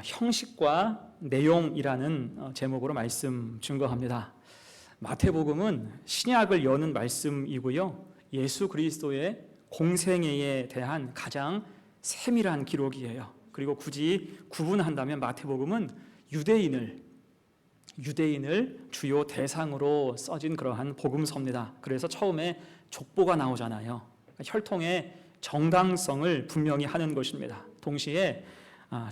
형식과 내용이라는 제목으로 말씀 증거합니다. 마태복음은 신약을 여는 말씀이고요, 예수 그리스도의 공생애에 대한 가장 세밀한 기록이에요. 그리고 굳이 구분한다면 마태복음은 유대인을 주요 대상으로 써진 그러한 복음서입니다. 그래서 처음에 족보가 나오잖아요. 혈통의 정당성을 분명히 하는 것입니다. 동시에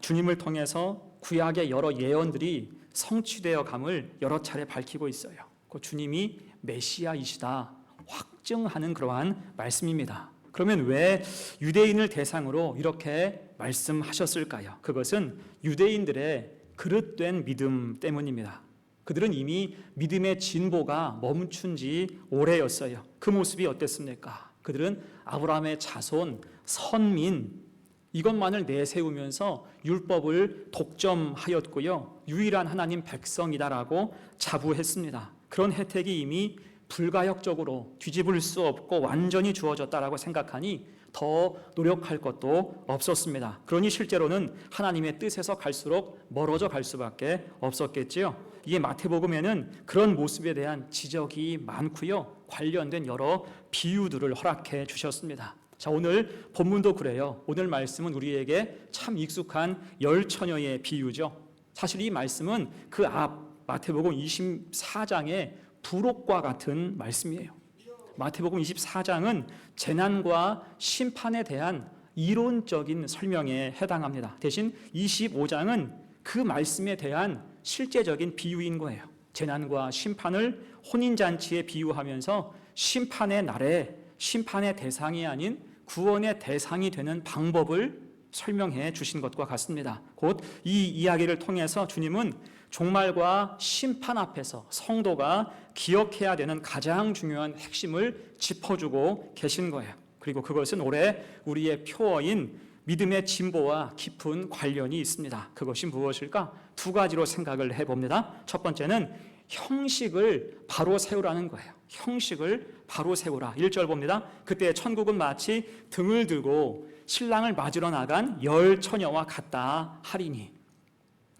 주님을 통해서 구약의 여러 예언들이 성취되어 감을 여러 차례 밝히고 있어요. 그 주님이 메시아이시다 확증하는 그러한 말씀입니다. 그러면 왜 유대인을 대상으로 이렇게 말씀하셨을까요? 그것은 유대인들의 그릇된 믿음 때문입니다. 그들은 이미 믿음의 진보가 멈춘 지 오래였어요. 그 모습이 어땠습니까? 그들은 아브라함의 자손, 선민, 이것만을 내세우면서 율법을 독점하였고요, 유일한 하나님 백성이다라고 자부했습니다. 그런 혜택이 이미 불가역적으로 뒤집을 수 없고 완전히 주어졌다라고 생각하니 더 노력할 것도 없었습니다. 그러니 실제로는 하나님의 뜻에서 갈수록 멀어져 갈 수밖에 없었겠지요. 이게 마태복음에는 그런 모습에 대한 지적이 많고요, 관련된 여러 비유들을 허락해 주셨습니다. 자, 오늘 본문도 그래요. 오늘 말씀은 우리에게 참 익숙한 열처녀의 비유죠. 사실 이 말씀은 그 앞 마태복음 24장의 부록과 같은 말씀이에요. 마태복음 24장은 재난과 심판에 대한 이론적인 설명에 해당합니다. 대신 25장은 그 말씀에 대한 실제적인 비유인 거예요. 재난과 심판을 혼인잔치에 비유하면서 심판의 날에 심판의 대상이 아닌 구원의 대상이 되는 방법을 설명해 주신 것과 같습니다. 곧 이 이야기를 통해서 주님은 종말과 심판 앞에서 성도가 기억해야 되는 가장 중요한 핵심을 짚어주고 계신 거예요. 그리고 그것은 올해 우리의 표어인 믿음의 진보와 깊은 관련이 있습니다. 그것이 무엇일까? 두 가지로 생각을 해봅니다. 첫 번째는 형식을 바로 세우라는 거예요. 형식을 바로 세우라. 1절 봅니다. 그때 천국은 마치 등을 들고 신랑을 맞으러 나간 열 처녀와 같다 하리니.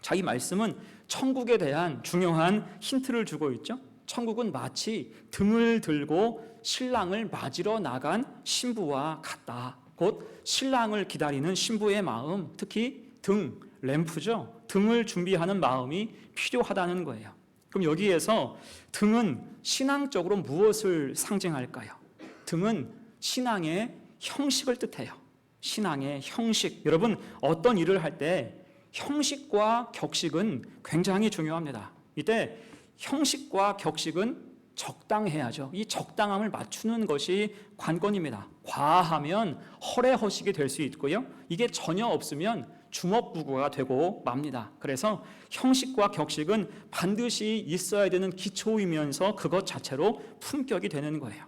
자, 이 말씀은 천국에 대한 중요한 힌트를 주고 있죠. 천국은 마치 등을 들고 신랑을 맞으러 나간 신부와 같다. 곧 신랑을 기다리는 신부의 마음, 특히 등, 램프죠. 등을 준비하는 마음이 필요하다는 거예요. 그럼 여기에서 등은 신앙적으로 무엇을 상징할까요? 등은 신앙의 형식을 뜻해요. 신앙의 형식. 여러분, 어떤 일을 할 때 형식과 격식은 굉장히 중요합니다. 이때 형식과 격식은 적당해야죠. 이 적당함을 맞추는 것이 관건입니다. 과하면 허례허식이 될 수 있고요, 이게 전혀 없으면 주먹부구가 되고 맙니다. 그래서 형식과 격식은 반드시 있어야 되는 기초이면서 그것 자체로 품격이 되는 거예요.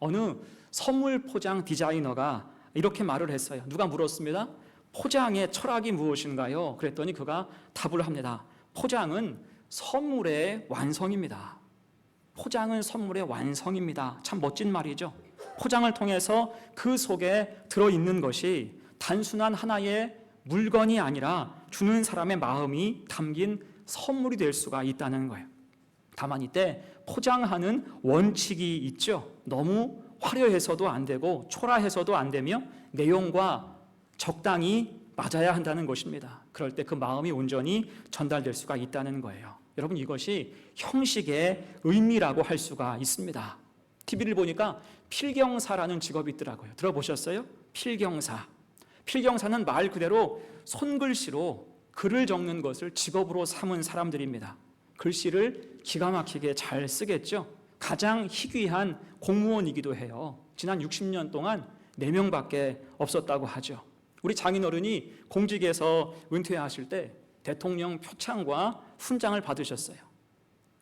어느 선물 포장 디자이너가 이렇게 말을 했어요. 누가 물었습니다. 포장의 철학이 무엇인가요? 그랬더니 그가 답을 합니다. 포장은 선물의 완성입니다. 포장은 선물의 완성입니다. 참 멋진 말이죠. 포장을 통해서 그 속에 들어있는 것이 단순한 하나의 물건이 아니라 주는 사람의 마음이 담긴 선물이 될 수가 있다는 거예요. 다만 이때 포장하는 원칙이 있죠. 너무 화려해서도 안 되고 초라해서도 안 되며 내용과 적당히 맞아야 한다는 것입니다. 그럴 때 그 마음이 온전히 전달될 수가 있다는 거예요. 여러분, 이것이 형식의 의미라고 할 수가 있습니다. TV를 보니까 필경사라는 직업이 있더라고요. 들어보셨어요? 필경사. 필경사는 말 그대로 손글씨로 글을 적는 것을 직업으로 삼은 사람들입니다. 글씨를 기가 막히게 잘 쓰겠죠. 가장 희귀한 공무원이기도 해요. 지난 60년 동안 4명밖에 없었다고 하죠. 우리 장인어른이 공직에서 은퇴하실 때 대통령 표창과 훈장을 받으셨어요.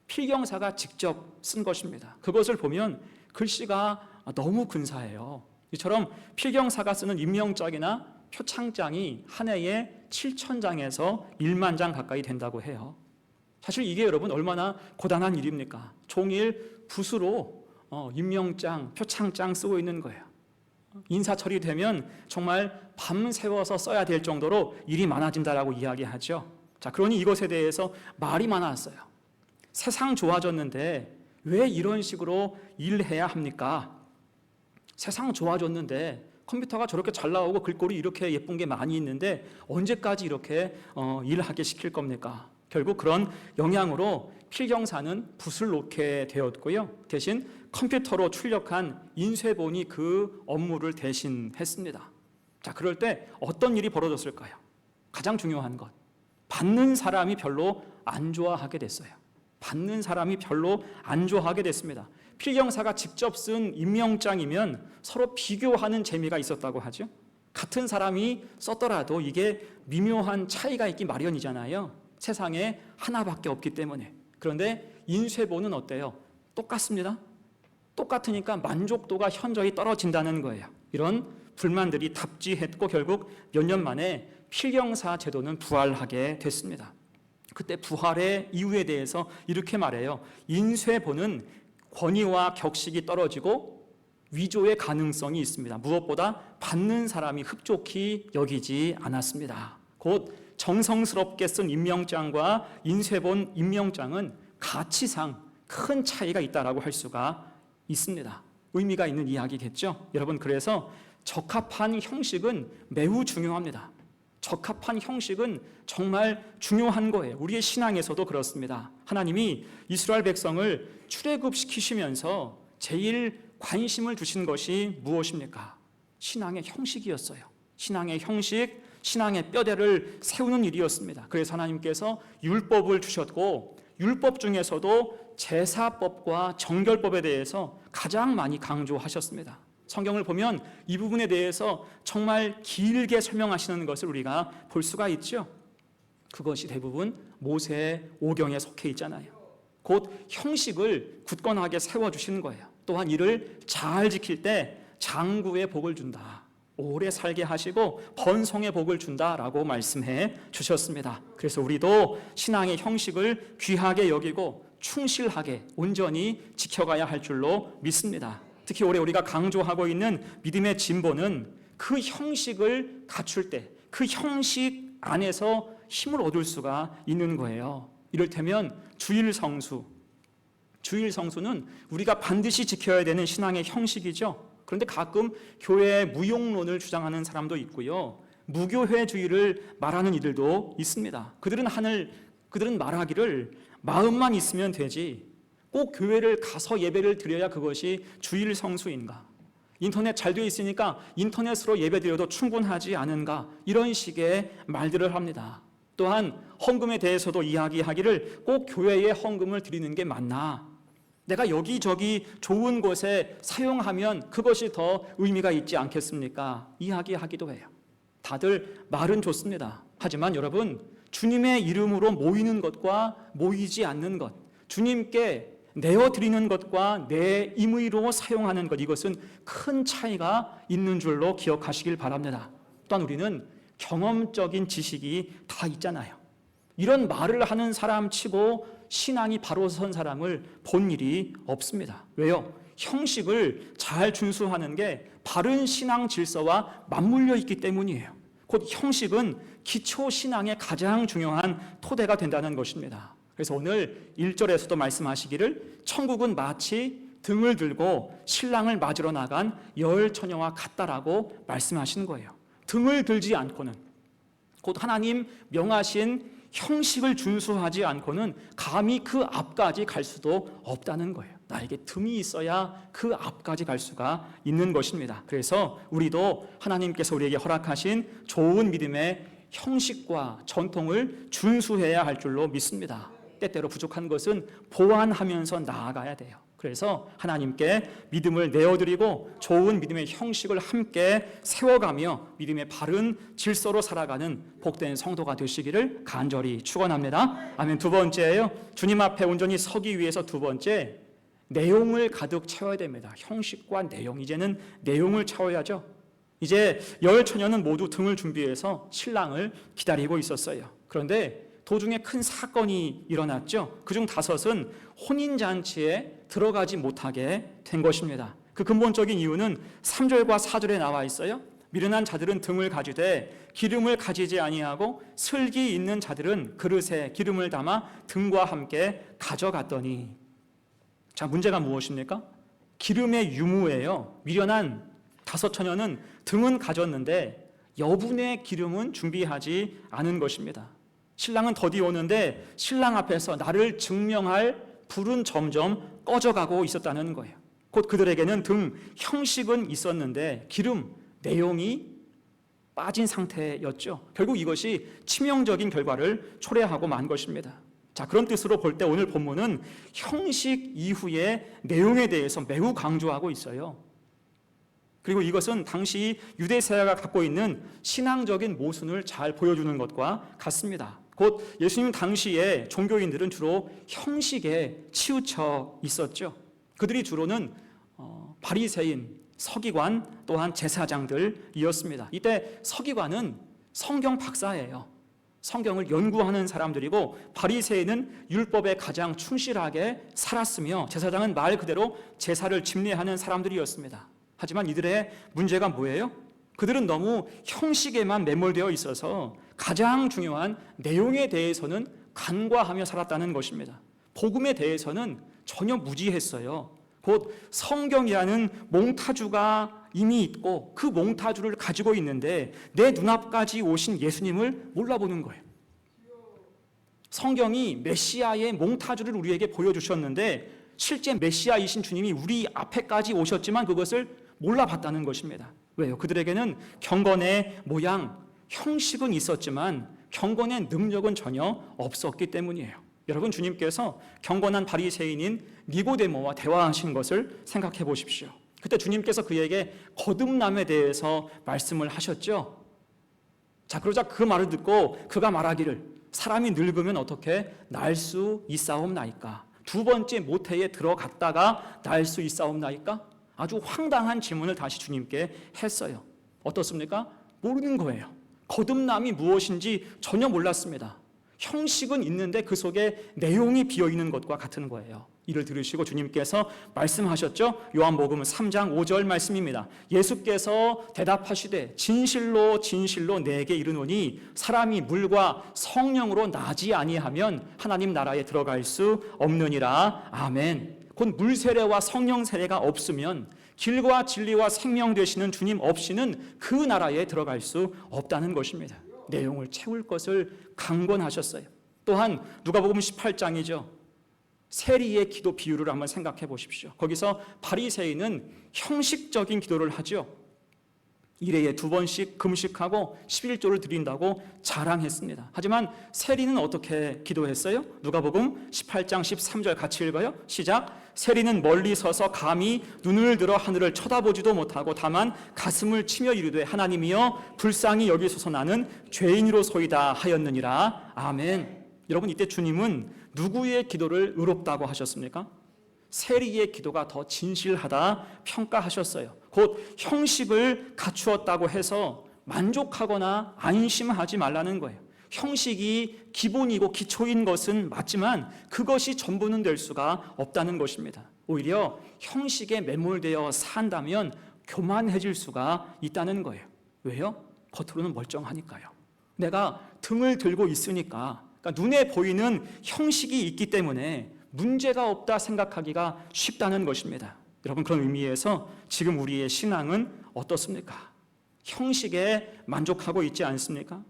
필경사가 직접 쓴 것입니다. 그것을 보면 글씨가 너무 근사해요. 이처럼 필경사가 쓰는 임명장이나 표창장이 한 해에 7,000장에서 1만 장 가까이 된다고 해요. 사실 이게 여러분 얼마나 고단한 일입니까? 종일 붓으로 임명장, 표창장 쓰고 있는 거예요. 인사철이 되면 정말 밤새워서 써야 될 정도로 일이 많아진다라고 이야기하죠. 자, 그러니 이것에 대해서 말이 많았어요. 세상 좋아졌는데 왜 이런 식으로 일해야 합니까? 세상 좋아졌는데 컴퓨터가 저렇게 잘 나오고 글꼴이 이렇게 예쁜 게 많이 있는데 언제까지 이렇게 일하게 시킬 겁니까? 결국 그런 영향으로 필경사는 붓을 놓게 되었고요. 대신 컴퓨터로 출력한 인쇄본이 그 업무를 대신했습니다. 자, 그럴 때 어떤 일이 벌어졌을까요? 가장 중요한 것, 받는 사람이 별로 안 좋아하게 됐어요. 받는 사람이 별로 안 좋아하게 됐습니다. 필경사가 직접 쓴 임명장이면 서로 비교하는 재미가 있었다고 하죠. 같은 사람이 썼더라도 이게 미묘한 차이가 있기 마련이잖아요. 세상에 하나밖에 없기 때문에. 그런데 인쇄본은 어때요? 똑같습니다. 똑같으니까 만족도가 현저히 떨어진다는 거예요. 이런 불만들이 답지했고 결국 몇 년 만에 필경사 제도는 부활하게 됐습니다. 그때 부활의 이유에 대해서 이렇게 말해요. 인쇄본은 권위와 격식이 떨어지고 위조의 가능성이 있습니다. 무엇보다 받는 사람이 흡족히 여기지 않았습니다. 곧 정성스럽게 쓴 임명장과 인쇄본 임명장은 가치상 큰 차이가 있다라고 할 수가 있습니다. 의미가 있는 이야기겠죠. 여러분, 그래서 적합한 형식은 매우 중요합니다. 적합한 형식은 정말 중요한 거예요. 우리의 신앙에서도 그렇습니다. 하나님이 이스라엘 백성을 출애굽시키시면서 제일 관심을 두신 것이 무엇입니까? 신앙의 형식이었어요. 신앙의 형식, 신앙의 뼈대를 세우는 일이었습니다. 그래서 하나님께서 율법을 주셨고 율법 중에서도 제사법과 정결법에 대해서 가장 많이 강조하셨습니다. 성경을 보면 이 부분에 대해서 정말 길게 설명하시는 것을 우리가 볼 수가 있죠. 그것이 대부분 모세의 오경에 속해 있잖아요. 곧 형식을 굳건하게 세워주시는 거예요. 또한 이를 잘 지킬 때 장구의 복을 준다, 오래 살게 하시고 번성의 복을 준다라고 말씀해 주셨습니다. 그래서 우리도 신앙의 형식을 귀하게 여기고 충실하게 온전히 지켜가야 할 줄로 믿습니다. 특히 올해 우리가 강조하고 있는 믿음의 진보는 그 형식을 갖출 때 그 형식 안에서 힘을 얻을 수가 있는 거예요. 이를테면 주일성수. 주일성수는 우리가 반드시 지켜야 되는 신앙의 형식이죠. 그런데 가끔 교회의 무용론을 주장하는 사람도 있고요. 무교회주의를 말하는 이들도 있습니다. 그들은 말하기를 마음만 있으면 되지 꼭 교회를 가서 예배를 드려야 그것이 주일 성수인가? 인터넷 잘 되어 있으니까 인터넷으로 예배 드려도 충분하지 않은가? 이런 식의 말들을 합니다. 또한 헌금에 대해서도 이야기하기를 꼭 교회에 헌금을 드리는 게 맞나? 내가 여기저기 좋은 곳에 사용하면 그것이 더 의미가 있지 않겠습니까? 이야기하기도 해요. 다들 말은 좋습니다. 하지만 여러분, 주님의 이름으로 모이는 것과 모이지 않는 것, 주님께 내어드리는 것과 내 임의로 사용하는 것, 이것은 큰 차이가 있는 줄로 기억하시길 바랍니다. 또한 우리는 경험적인 지식이 다 있잖아요. 이런 말을 하는 사람 치고 신앙이 바로 선 사람을 본 일이 없습니다. 왜요? 형식을 잘 준수하는 게 바른 신앙 질서와 맞물려 있기 때문이에요. 곧 형식은 기초 신앙의 가장 중요한 토대가 된다는 것입니다. 그래서 오늘 1절에서도 말씀하시기를 천국은 마치 등을 들고 신랑을 맞으러 나간 열 처녀와 같다라고 말씀하시는 거예요. 등을 들지 않고는, 곧 하나님 명하신 형식을 준수하지 않고는 감히 그 앞까지 갈 수도 없다는 거예요. 나에게 틈이 있어야 그 앞까지 갈 수가 있는 것입니다. 그래서 우리도 하나님께서 우리에게 허락하신 좋은 믿음의 형식과 전통을 준수해야 할 줄로 믿습니다. 때때로 부족한 것은 보완하면서 나아가야 돼요. 그래서 하나님께 믿음을 내어드리고 좋은 믿음의 형식을 함께 세워가며 믿음의 바른 질서로 살아가는 복된 성도가 되시기를 간절히 축원합니다. 아멘. 두 번째예요. 주님 앞에 온전히 서기 위해서 두 번째, 내용을 가득 채워야 됩니다. 형식과 내용, 이제는 내용을 채워야죠. 이제 열 처녀는 모두 등을 준비해서 신랑을 기다리고 있었어요. 그런데 도중에 큰 사건이 일어났죠. 그중 5은 혼인잔치에 들어가지 못하게 된 것입니다. 그 근본적인 이유는 3절과 4절에 나와 있어요. 미련한 자들은 등을 가지되 기름을 가지지 아니하고 슬기 있는 자들은 그릇에 기름을 담아 등과 함께 가져갔더니. 자, 문제가 무엇입니까? 기름의 유무예요. 미련한 다섯 처녀는 등은 가졌는데 여분의 기름은 준비하지 않은 것입니다. 신랑은 더디 오는데 신랑 앞에서 나를 증명할 불은 점점 꺼져가고 있었다는 거예요. 곧 그들에게는 등 형식은 있었는데 기름 내용이 빠진 상태였죠. 결국 이것이 치명적인 결과를 초래하고 만 것입니다. 자, 그런 뜻으로 볼 때 오늘 본문은 형식 이후의 내용에 대해서 매우 강조하고 있어요. 그리고 이것은 당시 유대 사회가 갖고 있는 신앙적인 모순을 잘 보여주는 것과 같습니다. 곧 예수님 당시에 종교인들은 주로 형식에 치우쳐 있었죠. 그들이 주로는 바리새인, 서기관, 또한 제사장들이었습니다. 이때 서기관은 성경 박사예요. 성경을 연구하는 사람들이고 바리새인은 율법에 가장 충실하게 살았으며 제사장은 말 그대로 제사를 집례하는 사람들이었습니다. 하지만 이들의 문제가 뭐예요? 그들은 너무 형식에만 매몰되어 있어서 가장 중요한 내용에 대해서는 간과하며 살았다는 것입니다. 복음에 대해서는 전혀 무지했어요. 곧 성경이라는 몽타주가 이미 있고 그 몽타주를 가지고 있는데 내 눈앞까지 오신 예수님을 몰라보는 거예요. 성경이 메시아의 몽타주를 우리에게 보여주셨는데 실제 메시아이신 주님이 우리 앞에까지 오셨지만 그것을 몰라봤다는 것입니다. 왜요? 그들에게는 경건의 모양, 형식은 있었지만 경건의 능력은 전혀 없었기 때문이에요. 여러분, 주님께서 경건한 바리새인인 니고데모와 대화하신 것을 생각해 보십시오. 그때 주님께서 그에게 거듭남에 대해서 말씀을 하셨죠. 자, 그러자 그 말을 듣고 그가 말하기를 사람이 늙으면 어떻게 날 수 있사옵나이까? 두 번째 모태에 들어갔다가 날 수 있사옵나이까? 아주 황당한 질문을 다시 주님께 했어요. 어떻습니까? 모르는 거예요. 거듭남이 무엇인지 전혀 몰랐습니다. 형식은 있는데 그 속에 내용이 비어있는 것과 같은 거예요. 이를 들으시고 주님께서 말씀하셨죠. 요한복음 3장 5절 말씀입니다. 예수께서 대답하시되 진실로 진실로 내게 이르노니 사람이 물과 성령으로 나지 아니하면 하나님 나라에 들어갈 수 없느니라. 아멘. 곧 물 세례와 성령 세례가 없으면 길과 진리와 생명 되시는 주님 없이는 그 나라에 들어갈 수 없다는 것입니다. 내용을 채울 것을 강권하셨어요. 또한 누가복음 18장이죠. 세리의 기도 비유를 한번 생각해 보십시오. 거기서 바리새인은 형식적인 기도를 하죠. 일회에 2번씩 금식하고 11조를 드린다고 자랑했습니다. 하지만 세리는 어떻게 기도했어요? 누가복음 18장 13절 같이 읽어요. 시작. 세리는 멀리 서서 감히 눈을 들어 하늘을 쳐다보지도 못하고 다만 가슴을 치며 이르되 하나님이여 불쌍히 여기소서 나는 죄인으로소이다 하였느니라. 아멘. 여러분, 이때 주님은 누구의 기도를 의롭다고 하셨습니까? 세리의 기도가 더 진실하다 평가하셨어요. 곧 형식을 갖추었다고 해서 만족하거나 안심하지 말라는 거예요. 형식이 기본이고 기초인 것은 맞지만 그것이 전부는 될 수가 없다는 것입니다. 오히려 형식에 매몰되어 산다면 교만해질 수가 있다는 거예요. 왜요? 겉으로는 멀쩡하니까요. 내가 등을 들고 있으니까, 그러니까 눈에 보이는 형식이 있기 때문에 문제가 없다 생각하기가 쉽다는 것입니다. 여러분, 그런 의미에서 지금 우리의 신앙은 어떻습니까? 형식에 만족하고 있지 않습니까?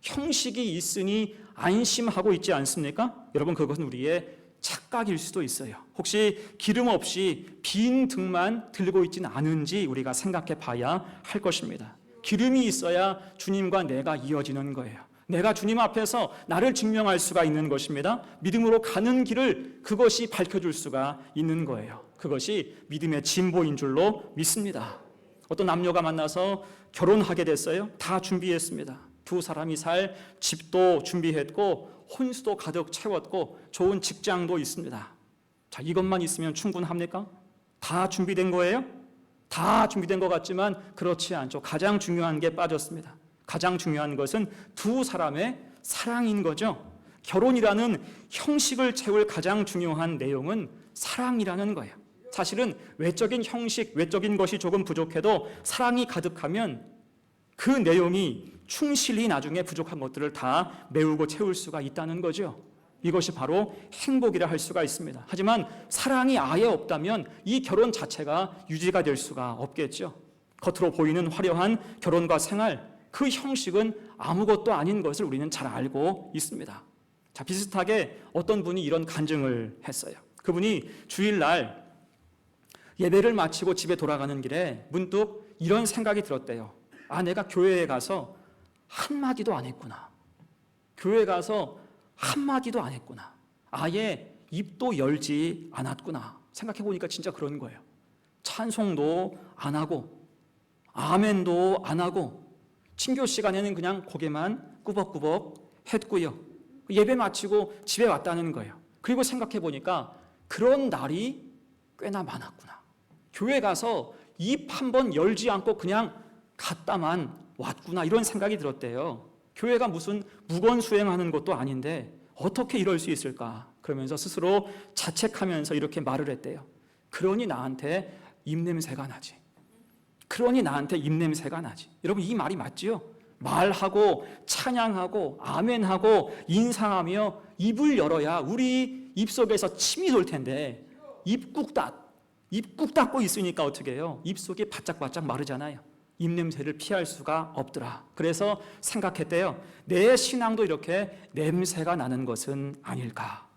형식이 있으니 안심하고 있지 않습니까? 여러분, 그것은 우리의 착각일 수도 있어요. 혹시 기름 없이 빈 등만 들고 있지는 않은지 우리가 생각해 봐야 할 것입니다. 기름이 있어야 주님과 내가 이어지는 거예요. 내가 주님 앞에서 나를 증명할 수가 있는 것입니다. 믿음으로 가는 길을 그것이 밝혀줄 수가 있는 거예요. 그것이 믿음의 진보인 줄로 믿습니다. 어떤 남녀가 만나서 결혼하게 됐어요. 다 준비했습니다. 두 사람이 살 집도 준비했고 혼수도 가득 채웠고 좋은 직장도 있습니다. 자, 이것만 있으면 충분합니까? 다 준비된 거예요? 다 준비된 것 같지만 그렇지 않죠. 가장 중요한 게 빠졌습니다. 가장 중요한 것은 두 사람의 사랑인 거죠. 결혼이라는 형식을 채울 가장 중요한 내용은 사랑이라는 거예요. 사실은 외적인 형식, 외적인 것이 조금 부족해도 사랑이 가득하면 그 내용이 충실히 나중에 부족한 것들을 다 메우고 채울 수가 있다는 거죠. 이것이 바로 행복이라 할 수가 있습니다. 하지만 사랑이 아예 없다면 이 결혼 자체가 유지가 될 수가 없겠죠. 겉으로 보이는 화려한 결혼과 생활, 그 형식은 아무것도 아닌 것을 우리는 잘 알고 있습니다. 자, 비슷하게 어떤 분이 이런 간증을 했어요. 그분이 주일날 예배를 마치고 집에 돌아가는 길에 문득 이런 생각이 들었대요. 아, 내가 교회에 가서 한마디도 안 했구나. 교회 가서 한마디도 안 했구나. 아예 입도 열지 않았구나. 생각해 보니까 진짜 그런 거예요. 찬송도 안 하고 아멘도 안 하고 친교 시간에는 그냥 고개만 꾸벅꾸벅 했고요. 예배 마치고 집에 왔다는 거예요. 그리고 생각해 보니까 그런 날이 꽤나 많았구나. 교회 가서 입 한 번 열지 않고 그냥 갔다만 왔구나, 이런 생각이 들었대요. 교회가 무슨 무건수행하는 것도 아닌데 어떻게 이럴 수 있을까? 그러면서 스스로 자책하면서 이렇게 말을 했대요. 그러니 나한테 입냄새가 나지. 그러니 나한테 입냄새가 나지. 여러분, 이 말이 맞지요? 말하고 찬양하고 아멘하고 인사하며 입을 열어야 우리 입속에서 침이 돌 텐데 입 꾹 닫고 있으니까 어떻게 해요? 입속이 바짝바짝 마르잖아요. 입냄새를 피할 수가 없더라. 그래서 생각했대요. 내 신앙도 이렇게 냄새가 나는 것은 아닐까.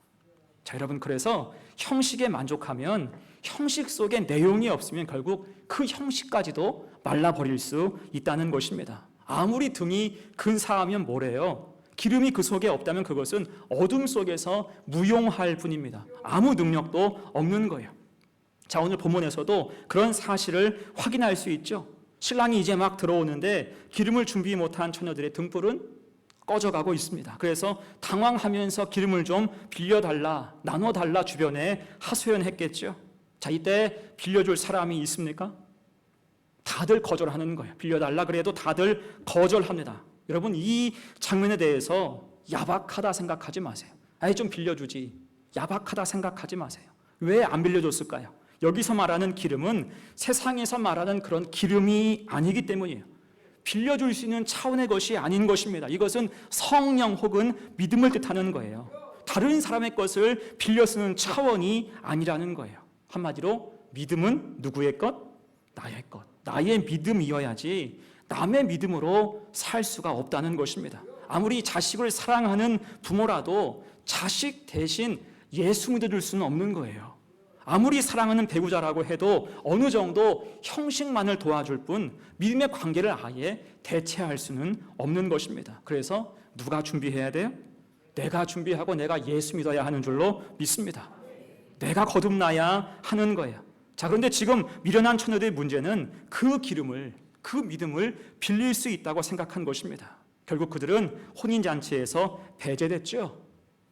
자, 여러분, 그래서 형식에 만족하면 형식 속에 내용이 없으면 결국 그 형식까지도 말라버릴 수 있다는 것입니다. 아무리 등이 근사하면 뭐래요? 기름이 그 속에 없다면 그것은 어둠 속에서 무용할 뿐입니다. 아무 능력도 없는 거예요. 자, 오늘 본문에서도 그런 사실을 확인할 수 있죠. 신랑이 이제 막 들어오는데 기름을 준비 못한 처녀들의 등불은 꺼져가고 있습니다. 그래서 당황하면서 기름을 좀 빌려달라, 나눠달라 주변에 하소연했겠죠. 자, 이때 빌려줄 사람이 있습니까? 다들 거절하는 거예요. 빌려달라 그래도 다들 거절합니다. 여러분, 이 장면에 대해서 야박하다 생각하지 마세요. 아예 좀 빌려주지. 야박하다 생각하지 마세요. 왜 안 빌려줬을까요? 여기서 말하는 기름은 세상에서 말하는 그런 기름이 아니기 때문이에요. 빌려줄 수 있는 차원의 것이 아닌 것입니다. 이것은 성령 혹은 믿음을 뜻하는 거예요. 다른 사람의 것을 빌려 쓰는 차원이 아니라는 거예요. 한마디로 믿음은 누구의 것? 나의 것. 나의 믿음이어야지 남의 믿음으로 살 수가 없다는 것입니다. 아무리 자식을 사랑하는 부모라도 자식 대신 예수 믿어줄 수는 없는 거예요. 아무리 사랑하는 배우자라고 해도 어느 정도 형식만을 도와줄 뿐 믿음의 관계를 아예 대체할 수는 없는 것입니다. 그래서 누가 준비해야 돼요? 내가 준비하고 내가 예수 믿어야 하는 줄로 믿습니다. 내가 거듭나야 하는 거예요. 자, 그런데 지금 미련한 처녀들의 문제는 그 기름을, 그 믿음을 빌릴 수 있다고 생각한 것입니다. 결국 그들은 혼인잔치에서 배제됐죠.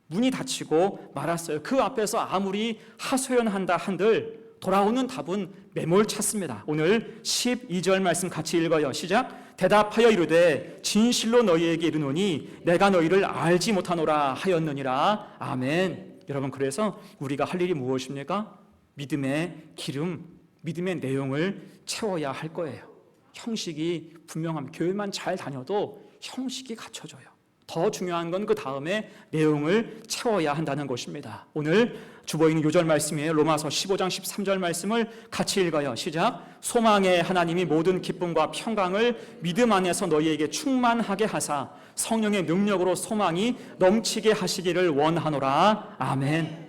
문이 닫히고 말았어요. 그 앞에서 아무리 하소연한다 한들 돌아오는 답은 매몰찼습니다. 오늘 12절 말씀 같이 읽어요. 시작. 대답하여 이르되 진실로 너희에게 이르노니 내가 너희를 알지 못하노라 하였느니라. 아멘. 여러분, 그래서 우리가 할 일이 무엇입니까? 믿음의 기름, 믿음의 내용을 채워야 할 거예요. 형식이 분명하면 교회만 잘 다녀도 형식이 갖춰져요. 더 중요한 건 그 다음에 내용을 채워야 한다는 것입니다. 오늘 주보이는 요절 말씀이에요. 로마서 15장 13절 말씀을 같이 읽어요. 시작. 소망의 하나님이 모든 기쁨과 평강을 믿음 안에서 너희에게 충만하게 하사 성령의 능력으로 소망이 넘치게 하시기를 원하노라. 아멘.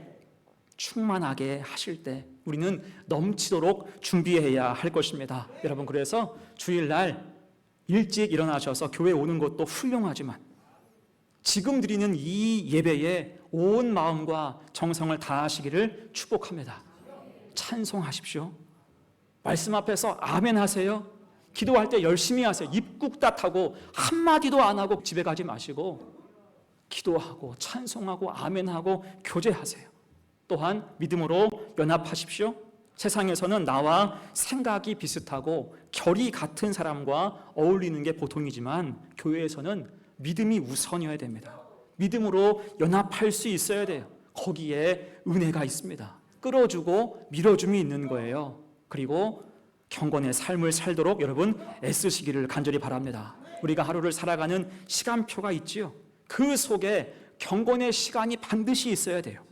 충만하게 하실 때 우리는 넘치도록 준비해야 할 것입니다. 여러분, 그래서 주일날 일찍 일어나셔서 교회 오는 것도 훌륭하지만 지금 드리는 이 예배에 온 마음과 정성을 다하시기를 축복합니다. 찬송하십시오. 말씀 앞에서 아멘 하세요. 기도할 때 열심히 하세요. 입 꾹 닫하고 한마디도 안 하고 집에 가지 마시고 기도하고 찬송하고 아멘하고 교제하세요. 또한 믿음으로 연합하십시오. 세상에서는 나와 생각이 비슷하고 결이 같은 사람과 어울리는 게 보통이지만 교회에서는 믿음이 우선이어야 됩니다. 믿음으로 연합할 수 있어야 돼요. 거기에 은혜가 있습니다. 끌어주고 밀어줌이 있는 거예요. 그리고 경건의 삶을 살도록 여러분 애쓰시기를 간절히 바랍니다. 우리가 하루를 살아가는 시간표가 있지요. 그 속에 경건의 시간이 반드시 있어야 돼요.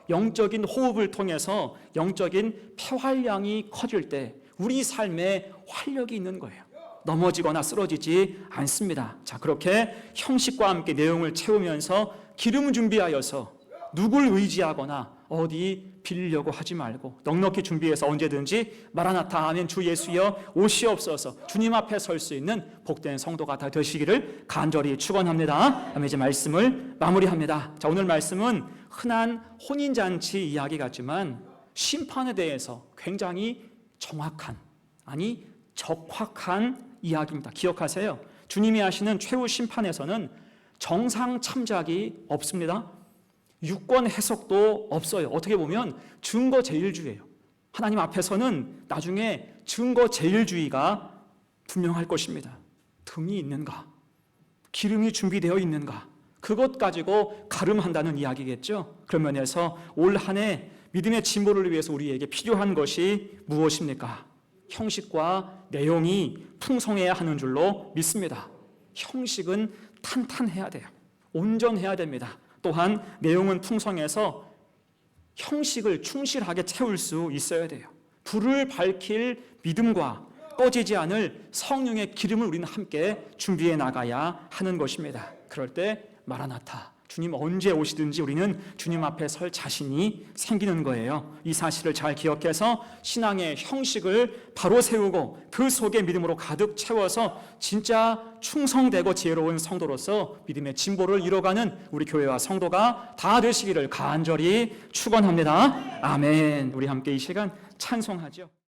영적인 호흡을 통해서 영적인 폐활량이 커질 때 우리 삶에 활력이 있는 거예요. 넘어지거나 쓰러지지 않습니다. 자, 그렇게 형식과 함께 내용을 채우면서 기름 준비하여서 누굴 의지하거나 어디 빌리려고 하지 말고 넉넉히 준비해서 언제든지 마라나타 아멘 주 예수여 오시옵소서 주님 앞에 설 수 있는 복된 성도가 다 되시기를 간절히 축원합니다. 다음에 이제 말씀을 마무리합니다. 자, 오늘 말씀은 흔한 혼인잔치 이야기 같지만 심판에 대해서 굉장히 정확한, 아니 적확한 이야기입니다. 기억하세요. 주님이 하시는 최후 심판에서는 정상 참작이 없습니다. 유권 해석도 없어요. 어떻게 보면 증거 제일주의예요. 하나님 앞에서는 나중에 증거 제일주의가 분명할 것입니다. 등이 있는가? 기름이 준비되어 있는가? 그것 가지고 가름한다는 이야기겠죠. 그런 면에서 올 한 해 믿음의 진보를 위해서 우리에게 필요한 것이 무엇입니까? 형식과 내용이 풍성해야 하는 줄로 믿습니다. 형식은 탄탄해야 돼요. 온전해야 됩니다. 또한 내용은 풍성해서 형식을 충실하게 채울 수 있어야 돼요. 불을 밝힐 믿음과 꺼지지 않을 성령의 기름을 우리는 함께 준비해 나가야 하는 것입니다. 그럴 때 마라나타, 주님 언제 오시든지 우리는 주님 앞에 설 자신이 생기는 거예요. 이 사실을 잘 기억해서 신앙의 형식을 바로 세우고 그 속에 믿음으로 가득 채워서 진짜 충성되고 지혜로운 성도로서 믿음의 진보를 이뤄가는 우리 교회와 성도가 다 되시기를 간절히 축원합니다. 아멘. 우리 함께 이 시간 찬송하죠.